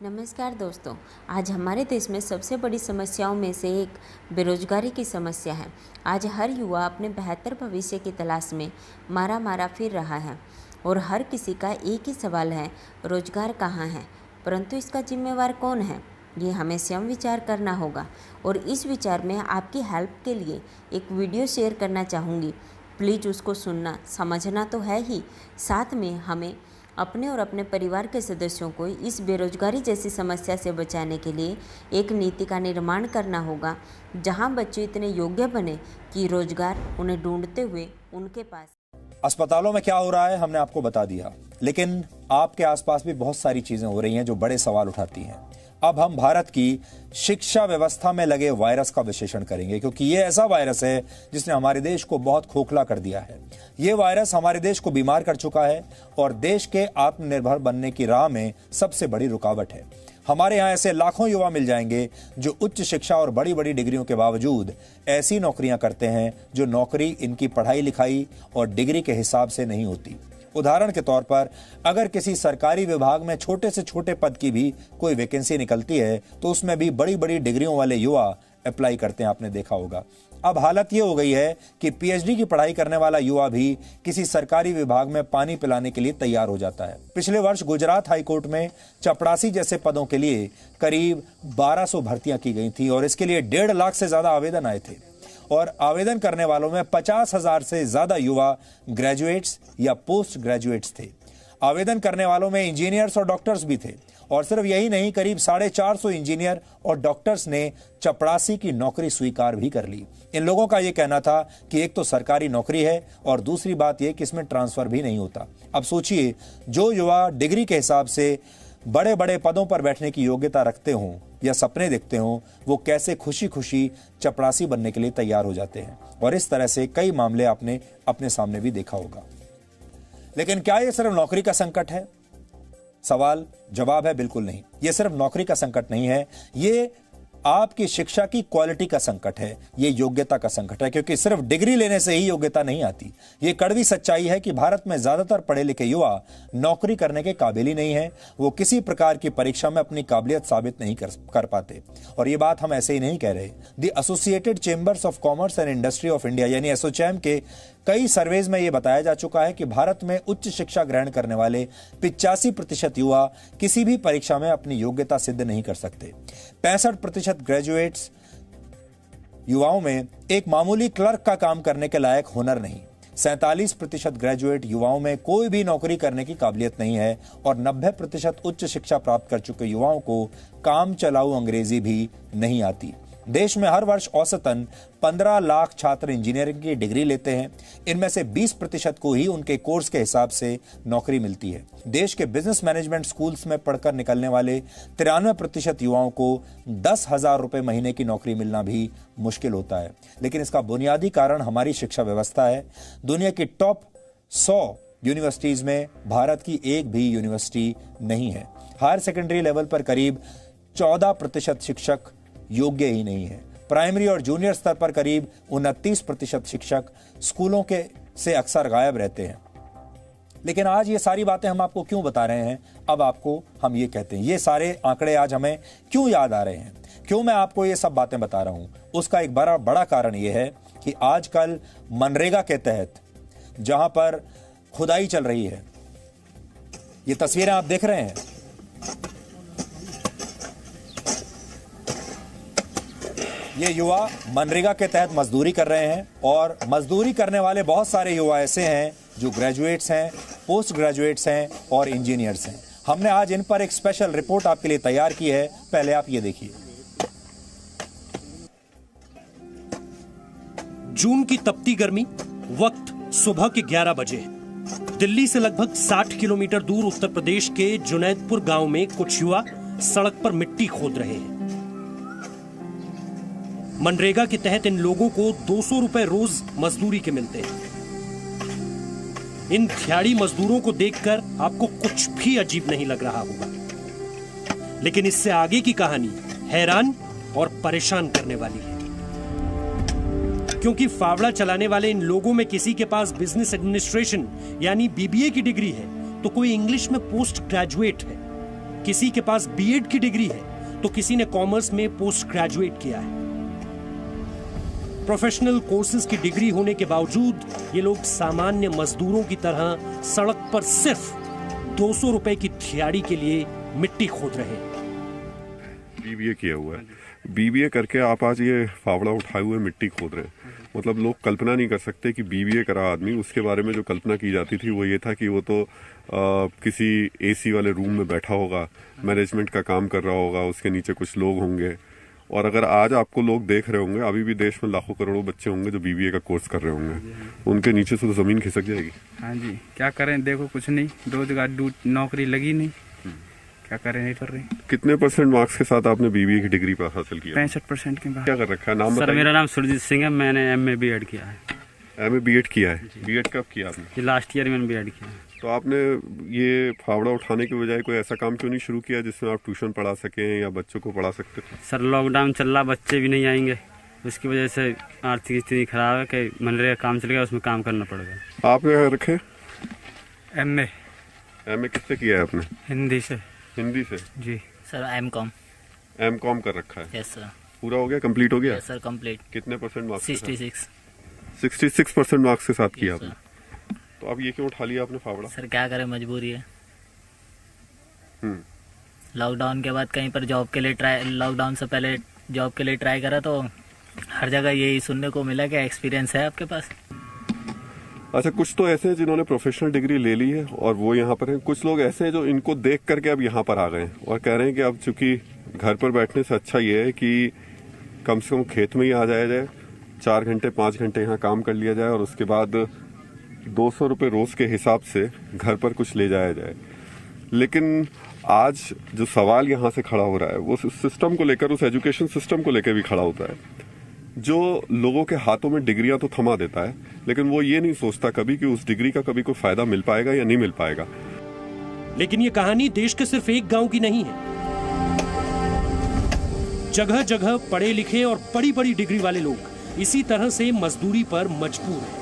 नमस्कार दोस्तों। आज हमारे देश में सबसे बड़ी समस्याओं में से एक बेरोजगारी की समस्या है। आज हर युवा अपने बेहतर भविष्य की तलाश में मारा फिर रहा है और हर किसी का एक ही सवाल है, रोजगार कहाँ है। परंतु इसका जिम्मेवार कौन है, ये हमें स्वयं विचार करना होगा। और इस विचार में आपकी हेल्प के लिए एक वीडियो शेयर करना चाहूँगी। प्लीज़ उसको सुनना, समझना तो है ही, साथ में हमें अपने और अपने परिवार के सदस्यों को इस बेरोजगारी जैसी समस्या से बचाने के लिए एक नीति का निर्माण करना होगा, जहां बच्चे इतने योग्य बने कि रोजगार उन्हें ढूंढते हुए उनके पास। अस्पतालों में क्या हो रहा है हमने आपको बता दिया, लेकिन आपके आसपास भी बहुत सारी चीजें हो रही हैं जो बड़े सवाल उठाती हैं। अब हम भारत की शिक्षा व्यवस्था में लगे वायरस का विश्लेषण करेंगे, क्योंकि ये ऐसा वायरस है जिसने हमारे देश को बहुत खोखला कर दिया है। ये वायरस हमारे देश को बीमार कर चुका है और देश के आत्मनिर्भर बनने की राह में सबसे बड़ी रुकावट है। हमारे यहाँ ऐसे लाखों युवा मिल जाएंगे जो उच्च शिक्षा और बड़ी बड़ी डिग्रियों के बावजूद ऐसी नौकरियां करते हैं जो नौकरी इनकी पढ़ाई लिखाई और डिग्री के हिसाब से नहीं होती। उदाहरण के तौर पर अगर किसी सरकारी विभाग में छोटे से छोटे पद की भी कोई वैकेंसी निकलती है तो उसमें भी बड़ी बड़ी डिग्रियों वाले युवा अप्लाई करते हैं, आपने देखा होगा। अब हालत ये हो गई है कि पीएचडी की पढ़ाई करने वाला युवा भी किसी सरकारी विभाग में पानी पिलाने के लिए तैयार हो जाता है। पिछले वर्ष गुजरात हाईकोर्ट में चपड़ासी जैसे पदों के लिए करीब 1200 भर्तियां की गई थी और इसके लिए 1.5 लाख से ज्यादा आवेदन आए थे और आवेदन करने वालों में 50,000 से ज्यादा युवा ग्रेजुएट्स या पोस्ट ग्रेजुएट्स थे। आवेदन करने वालों में इंजीनियर्स और डॉक्टर्स भी थे और सिर्फ यही नहीं, करीब 450 इंजीनियर और डॉक्टर्स ने चपड़ासी की नौकरी स्वीकार भी कर ली। इन लोगों का यह कहना था कि एक तो सरकारी नौकरी है और दूसरी बात यह कि इसमें ट्रांसफर भी नहीं होता। अब सोचिए, जो युवा डिग्री के हिसाब से बड़े बड़े पदों पर बैठने की योग्यता रखते हों या सपने देखते हों, वो कैसे खुशी खुशी चपड़ासी बनने के लिए तैयार हो जाते हैं। और इस तरह से कई मामले आपने अपने सामने भी देखा होगा। लेकिन क्या ये सिर्फ नौकरी का संकट है? सवाल जवाब है बिल्कुल नहीं। ये सिर्फ नौकरी का संकट नहीं है, ये आपकी शिक्षा की क्वालिटी का संकट है, ये योग्यता का संकट है, क्योंकि सिर्फ डिग्री लेने से ही योग्यता नहीं आती। ये कड़वी सच्चाई है कि भारत में ज्यादातर पढ़े लिखे युवा नौकरी करने के काबिल ही नहीं है। वो किसी प्रकार की परीक्षा में अपनी काबिलियत साबित नहीं कर पाते। और ये बात हम ऐसे ही नहीं कह रहे। The associated chambers of commerce and industry of India यानी एसोचैम के कई सर्वेज में यह बताया जा चुका है कि भारत में उच्च शिक्षा ग्रहण करने वाले 85% युवा किसी भी परीक्षा में अपनी योग्यता सिद्ध नहीं कर सकते। 65% ग्रेजुएट्स युवाओं में एक मामूली क्लर्क का काम करने के लायक हुनर नहीं। 47% ग्रेजुएट युवाओं में कोई भी नौकरी करने की काबिलियत नहीं है और 90% उच्च शिक्षा प्राप्त कर चुके युवाओं को काम चलाऊ अंग्रेजी भी नहीं आती। देश में हर वर्ष औसतन 15 लाख छात्र इंजीनियरिंग की डिग्री लेते हैं। इनमें से 20% को ही उनके कोर्स के हिसाब से नौकरी मिलती है। देश के बिजनेस मैनेजमेंट स्कूल्स में पढ़कर निकलने वाले 93% युवाओं को 10,000 रुपए महीने की नौकरी मिलना भी मुश्किल होता है। लेकिन इसका बुनियादी कारण हमारी शिक्षा व्यवस्था है। दुनिया की टॉप 100 यूनिवर्सिटीज में भारत की एक भी यूनिवर्सिटी नहीं है। हायर सेकेंडरी लेवल पर करीब 14% शिक्षक योग्य ही नहीं है। प्राइमरी और जूनियर स्तर पर करीब 29% शिक्षक स्कूलों के से अक्सर गायब रहते हैं। लेकिन आज ये सारी बातें हम आपको क्यों बता रहे हैं? अब आपको हम ये कहते हैं, ये सारे आंकड़े आज हमें क्यों याद आ रहे हैं, क्यों मैं आपको ये सब बातें बता रहा हूं? उसका एक बड़ा कारण ये है कि आजकल मनरेगा के तहत जहां पर खुदाई चल रही है, ये तस्वीरें आप देख रहे हैं, ये युवा मनरेगा के तहत मजदूरी कर रहे हैं और मजदूरी करने वाले बहुत सारे युवा ऐसे हैं जो ग्रेजुएट्स हैं, पोस्ट ग्रेजुएट्स हैं और इंजीनियर्स हैं। हमने आज इन पर एक स्पेशल रिपोर्ट आपके लिए तैयार की है। पहले आप ये देखिए। जून की तपती गर्मी, वक्त सुबह के 11 बजे। दिल्ली से लगभग 60 किलोमीटर दूर उत्तर प्रदेश के जुनैदपुर गांव में कुछ युवा सड़क पर मिट्टी खोद रहे हैं। मनरेगा के तहत इन लोगों को 200 रुपए रोज मजदूरी के मिलते हैं। इन दिहाड़ी मजदूरों को देखकर आपको कुछ भी अजीब नहीं लग रहा होगा, लेकिन इससे आगे की कहानी हैरान और परेशान करने वाली है, क्योंकि फावड़ा चलाने वाले इन लोगों में किसी के पास बिजनेस एडमिनिस्ट्रेशन यानी बीबीए की डिग्री है तो कोई इंग्लिश में पोस्ट ग्रेजुएट है। किसी के पास बीएड की डिग्री है तो किसी ने कॉमर्स में पोस्ट ग्रेजुएट किया है। प्रोफेशनल कोर्सेज की डिग्री होने के बावजूद ये लोग सामान्य मजदूरों की तरह सड़क पर सिर्फ 200 रुपए की दिहाड़ी के लिए मिट्टी खोद रहे हैं। बीबीए किया हुआ है, बीबीए करके आप आज ये फावड़ा उठाए हुए मिट्टी खोद रहे हैं। मतलब लोग कल्पना नहीं कर सकते कि बीबीए करा आदमी, उसके बारे में जो कल्पना की जाती थी वो ये था कि वो तो किसी एसी वाले रूम में बैठा होगा, मैनेजमेंट का काम कर रहा होगा, उसके नीचे कुछ लोग होंगे। और अगर आज आपको लोग देख रहे होंगे, अभी भी देश में लाखों करोड़ों बच्चे होंगे जो बीबीए का कोर्स कर रहे होंगे, उनके नीचे से तो जमीन खिसक जाएगी। हाँ जी, क्या करें, देखो कुछ नहीं, रोजगार नौकरी लगी नहीं, क्या करें, नहीं कर रहे। कितने % मार्क्स के साथ आपने बीबीए की डिग्री पर हासिल किया? 65% के बाद। क्या कर रखा है? नाम सर मेरा नाम सुरजीत सिंह है, मैंने MA BEd किया है। MA BEd किया है? बीएड कब किया आपने? लास्ट ईयर मैंने BEd किया है। तो आपने ये फावड़ा उठाने के बजाय कोई ऐसा काम क्यों नहीं शुरू किया जिसमें आप ट्यूशन पढ़ा सकें या बच्चों को पढ़ा सकते थे? सर लॉकडाउन चल रहा, बच्चे भी नहीं आएंगे, उसकी वजह से आर्थिक स्थिति खराब है कि मनरेगा काम चल गया, उसमें काम करना पड़ेगा। आपने क्या रखे? MA किससे किया है आपने? हिंदी से। हिंदी से? जी सर M.Com। M.Com कर रखा है? Yes sir. पूरा हो गया, कंप्लीट हो गया? Yes sir, complete. कितने % मार्क्स? 66% मार्क्स के साथ किया Yes, आपने। तो अब ये क्यों उठा लिया आपने फावड़ा? सर क्या करें, मजबूरी है। लॉकडाउन के बाद कहीं पर जॉब के लिए लॉकडाउन से पहले जॉब के लिए ट्राई करा तो हर जगह यही सुनने को मिला कि एक्सपीरियंस है आपके पास। अच्छा, कुछ तो ऐसे हैं जिन्होंने प्रोफेशनल डिग्री ले ली है और वो यहाँ पर हैं। कुछ लोग ऐसे हैं जो इनको देख करके अब यहाँ पर आ गए हैं और कह रहे हैं कि अब चूंकि घर पर बैठने से अच्छा ये है कि कम से कम खेत में ही आ जाया जाए, 4 घंटे 5 घंटे यहाँ काम कर लिया जाए और उसके बाद 200 रुपये रोज के हिसाब से घर पर कुछ ले जाया जाए। लेकिन आज जो सवाल यहाँ से खड़ा हो रहा है वो उस सिस्टम को लेकर, उस एजुकेशन सिस्टम को लेकर भी खड़ा होता है जो लोगों के हाथों में डिग्रियां तो थमा देता है, लेकिन वो ये नहीं सोचता कभी कि उस डिग्री का कभी कोई फायदा मिल पाएगा या नहीं मिल पाएगा। लेकिन ये कहानी देश के सिर्फ एक गांव की नहीं है। जगह जगह पढ़े लिखे और बड़ी बड़ी डिग्री वाले लोग इसी तरह से मजदूरी पर मजबूर हैं।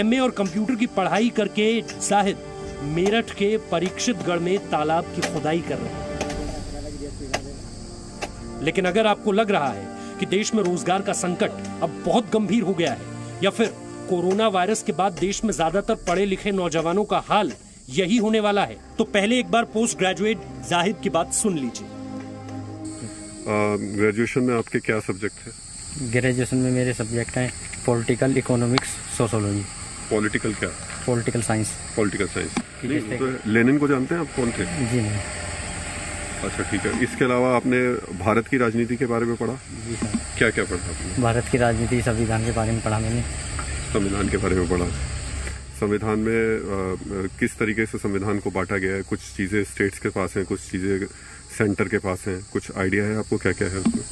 MA और कंप्यूटर की पढ़ाई करके जाहिद मेरठ के परीक्षितगढ़ में तालाब की खुदाई कर रहे हैं। लेकिन अगर आपको लग रहा है कि देश में रोजगार का संकट अब बहुत गंभीर हो गया है या फिर कोरोना वायरस के बाद देश में ज्यादातर पढ़े लिखे नौजवानों का हाल यही होने वाला है, तो पहले एक बार पोस्ट ग्रेजुएट जाहिद की बात सुन लीजिए। ग्रेजुएशन में आपके क्या सब्जेक्ट है? ग्रेजुएशन में मेरे सब्जेक्ट हैं पॉलिटिकल, इकोनॉमिक्स, सोशोलॉजी। पॉलिटिकल क्या? Political science. Political science. तो लेनिन को जानते हैं आप, कौन थे? जी नहीं। अच्छा ठीक है। इसके अलावा आपने भारत की राजनीति के बारे में पढ़ा? जी सर। क्या क्या पढ़ा आपने? भारत की राजनीति, संविधान के बारे में पढ़ा मैंने। संविधान के बारे में पढ़ा। संविधान में किस तरीके से संविधान को बांटा गया है? कुछ चीज़ें स्टेट्स के पास हैं, कुछ चीज़ें सेंटर के पास हैं, कुछ आइडिया है आपको क्या क्या है उसमें?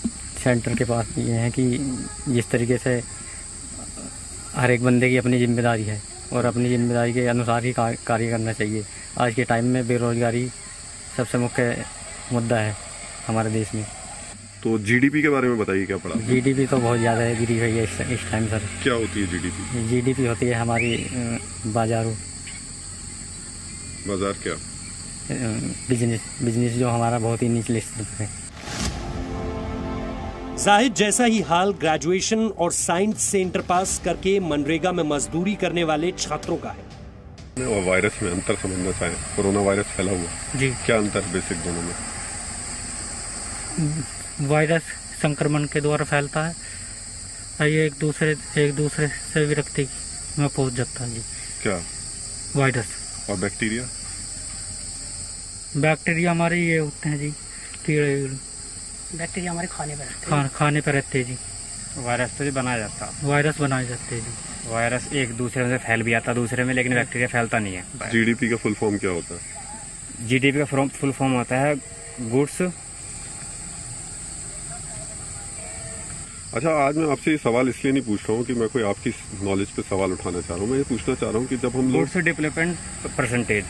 सेंटर के पास ये है कि जिस तरीके से हर एक बंदे की अपनी जिम्मेदारी है और अपनी जिम्मेदारी के अनुसार ही कार्य करना चाहिए। आज के टाइम में बेरोजगारी सबसे मुख्य मुद्दा है हमारे देश में। तो जीडीपी के बारे में बताइए, क्या पढ़ा? जीडीपी तो बहुत ज़्यादा है, गिरी हुई है इस टाइम सर। क्या होती है जीडीपी? जीडीपी होती है हमारी बाजार क्या? बिजनेस जो हमारा बहुत ही निचले स्तर पर है। जाहिद जैसा ही हाल ग्रेजुएशन और साइंस से इंटर पास करके मनरेगा में मजदूरी करने वाले छात्रों का है। और वायरस में अंतर समझना चाहें, कोरोना वायरस फैला हुआ जी, क्या अंतर बेसिक दोनों में? वायरस संक्रमण के द्वारा फैलता है, ये एक दूसरे से व्यक्ति में पहुंच जाता है जी। क्या वायरस? और बैक्टीरिया? बैक्टीरिया हमारे ये होते हैं जी, कीड़े। बैक्टीरिया हमारे खाने पर रहते हैं जी। वायरस तो जी बनाया जाता है। वायरस बनाए जाते हैं जी। वायरस एक दूसरे से फैल भी आता दूसरे में, लेकिन बैक्टीरिया फैलता नहीं है। जीडीपी का फुल फॉर्म क्या होता है? जीडीपी का फुल फॉर्म होता है गुड्स। अच्छा, आज मैं आपसे ये सवाल इसलिए नहीं पूछ रहा हूँ कि मैं कोई आपकी नॉलेज पे सवाल उठाना चाह रहा हूँ। मैं ये पूछना चाह रहा हूँ कि जब हम लोग goods development percentage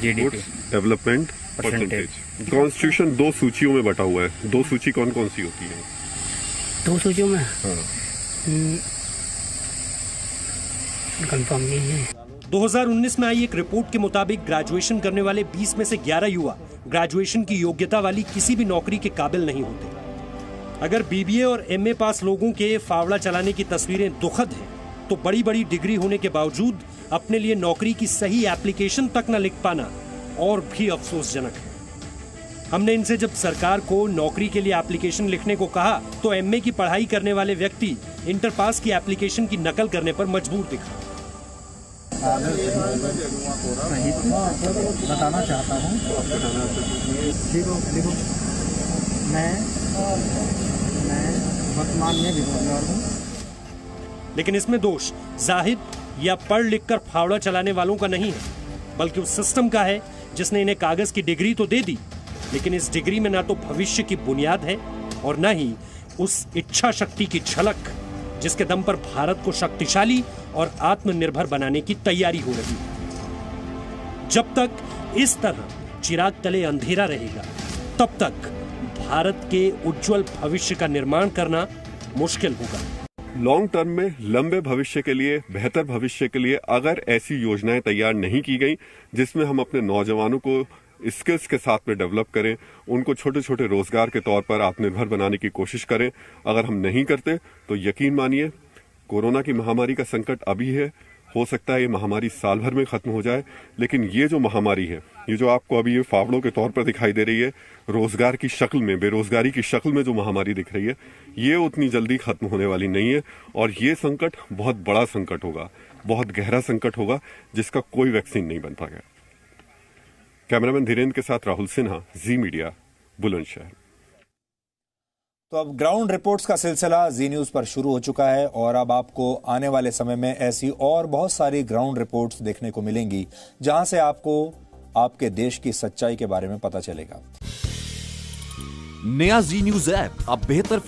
GDP development percentage. Constitution 2 सूचियों में बटा हुआ है। 2 सूची कौन कौन सी होती है? 2 सूचियों में? हाँ। कंफर्म नहीं है। 2019 में आई एक रिपोर्ट के मुताबिक ग्रेजुएशन करने वाले 20 में से 11 युवा ग्रेजुएशन की योग्यता वाली किसी भी नौकरी के काबिल नहीं होते। अगर बीबीए और एमए पास लोगों के फावड़ा चलाने की तस्वीरें दुखद हैं, तो बड़ी बड़ी डिग्री होने के बावजूद अपने लिए नौकरी की सही एप्लीकेशन तक न लिख पाना और भी अफसोसजनक है। हमने इनसे जब सरकार को नौकरी के लिए एप्लीकेशन लिखने को कहा तो एमए की पढ़ाई करने वाले व्यक्ति इंटर पास की एप्लीकेशन की नकल करने पर मजबूर दिखा। बताना चाहता हूँ, देखो मैं वर्तमान में बेरोजगार हूँ। लेकिन इसमें दोष जाहिद या पढ़ लिख कर फावड़ा चलाने वालों का नहीं है, बल्कि उस सिस्टम का है जिसने इन्हें कागज की डिग्री तो दे दी, लेकिन इस डिग्री में ना तो भविष्य की बुनियाद है और न ही उस इच्छा शक्ति की झलक जिसके दम पर भारत को शक्तिशाली और आत्मनिर्भर बनाने की तैयारी हो रही है। जब तक इस तरह चिराग तले अंधेरा रहेगा, तब तक भारत के उज्जवल भविष्य का निर्माण करना मुश्किल होगा। लॉन्ग टर्म में लंबे भविष्य के लिए, बेहतर भविष्य के लिए अगर ऐसी योजनाएं तैयार नहीं की गई जिसमें हम अपने नौजवानों को स्किल्स के साथ में डेवलप करें, उनको छोटे छोटे रोजगार के तौर पर आत्मनिर्भर बनाने की कोशिश करें, अगर हम नहीं करते तो यकीन मानिए कोरोना की महामारी का संकट अभी है, हो सकता है ये महामारी साल भर में खत्म हो जाए, लेकिन ये जो महामारी है, ये जो आपको अभी ये फावड़ों के तौर पर दिखाई दे रही है, रोजगार की शक्ल में, बेरोजगारी की शक्ल में जो महामारी दिख रही है, ये उतनी जल्दी खत्म होने वाली नहीं है और ये संकट बहुत बड़ा संकट होगा, बहुत गहरा संकट होगा जिसका कोई वैक्सीन नहीं बन पाएगा। कैमरामैन धीरेन्द्र के साथ राहुल सिन्हा, जी मीडिया, बुलंदशहर। तो अब ग्राउंड रिपोर्ट्स का सिलसिला जी न्यूज पर शुरू हो चुका है और अब आपको आने वाले समय में ऐसी और बहुत सारी ग्राउंड रिपोर्ट्स देखने को मिलेंगी जहां से आपको आपके देश की सच्चाई के बारे में पता चलेगा। नया जी न्यूज ऐप अब बेहतर